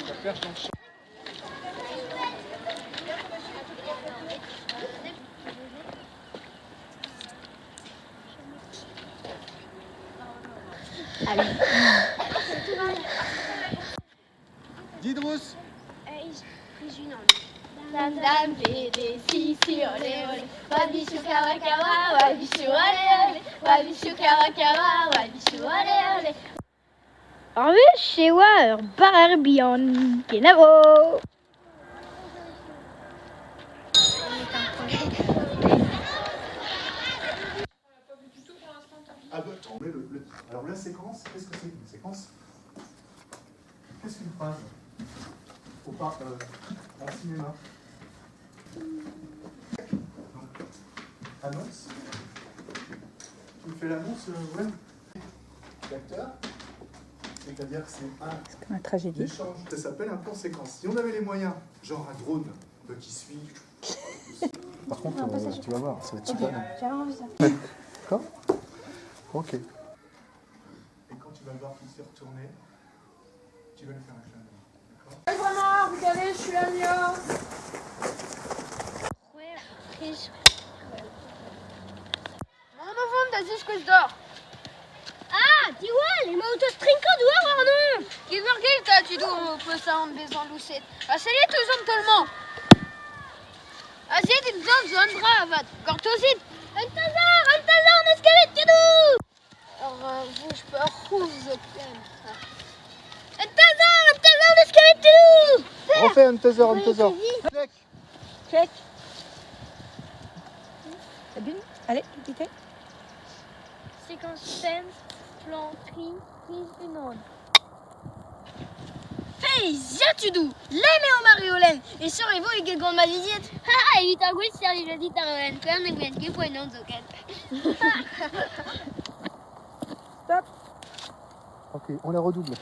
La perche dans le champ. Didrousse. Dame dame bébé si si olé olé wabichou kawa kawa wabichou olé olé wabichou kawa kawa wabichou olé olé Arvest shewa barbian kenavo. Ah bah attends, mais alors la séquence, qu'est-ce que c'est une séquence? Qu'est-ce qu'une phrase en cinéma? Annonce. Tu me fais l'annonce, ouais. L'acteur. C'est-à-dire que c'est un tragédie. échange. Ça s'appelle un plan séquence. Si on avait les moyens, genre un drone qui suit. Par contre, tu vas voir, ça va être super. J'ai envie ça. D'accord? Ok. Et quand tu vas le voir qu'il s'est retourné, tu vas lui faire un clin d'œil. D'accord? Vraiment, regardez, je suis la liorzh. Non, non, vond, das ist skol d'or. Ah, die Wall, immer unter Trinker du Arno. Gib mir Geld, tu dois peu ça en baisant loucette. Ah, c'est les tous tellement. Ah, c'est une zone brav. Quand tu ziet, Un tazar, ne skelet cadeau. alors, vous, je peux rouge. Un tazar, ne skelet cadeau. Refais un taser. Check. Check. C'est bien. Allez, vite. Séquence scène, plan, prise une onde. Hey, Setu, lemme o Mariolen. Et surez-vous et quel grand ma visite. Ah, il t'a goûté sur les dit t'as quand même bien qui point non zoket. Stop. Ok, on la redouble.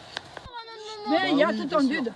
Mais il y a tout en dude.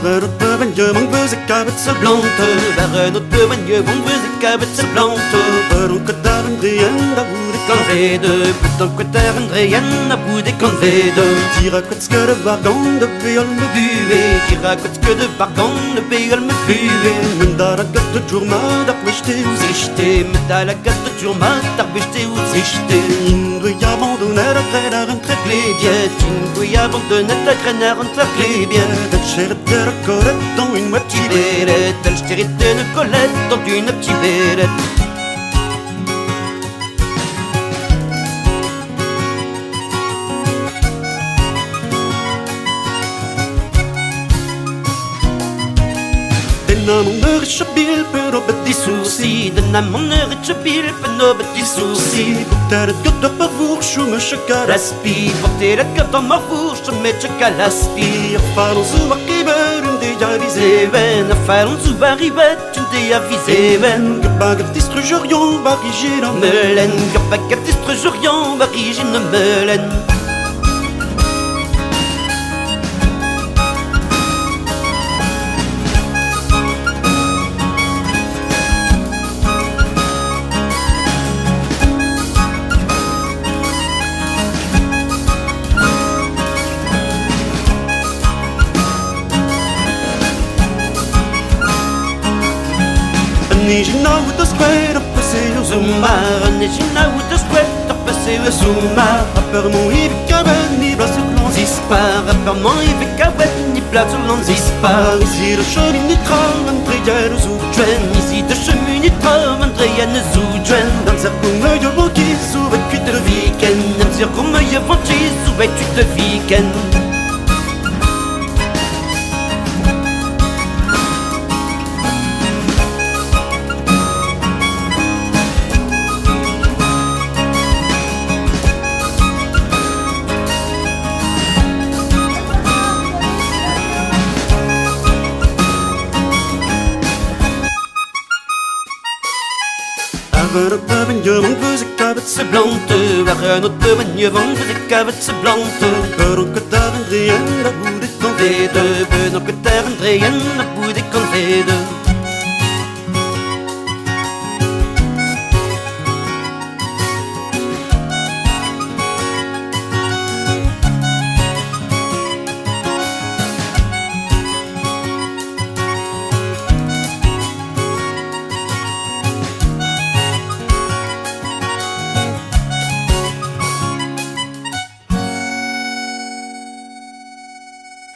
Barrenot banjeu mong beuze kabet se blante Barrenot banjeu mong beuze kabet se blante Baron kadaren drien da bude kan vede Beton kweteren drien da bude kan vede Tira kwetske de bargan de peol me buwe Tira kwetske de bargan de peol me buwe Mendara gat de jourma da beste uziste Medala gat de jourma da beste uziste Indre ya abandonner a grenar en tre plebiet Indre ya abandonner a grenar en tre plebiet Dat cheret de la colette dans une petite bérette Elle chérite une colette dans une petite bérette Namon chabil per op het souci De namon chabil per op het souci Porter het gut op een voersje met chakalaspi Porter het gut op een voersje met chakalaspi Afalon zo arriver un de aviseven Afalon zo arriver un de aviseven Gebaget distrujorion barigine melen Gebaget distrujorion barigine melen Nijina with the square of passeio zumar Nijina with the square of passeio zumar Apparemment il caben ni place l'on dispar Apparemment il caben ni place l'on dispar Ici le chemin ni tram Andrea zujuen Ici de chemin ni tram Andrea zujuen Dans un comme de banquis sous vêtu de week-end Dans un comme de banquis sous vêtu de week-end Hebben op de banjo van boezekabet ze blante. Waren op de banjo van boezekabet ze blante. Beron que daar een drieën, dat moet ik kan veden. Ben op het daar een drieën, dat moet ik kan veden.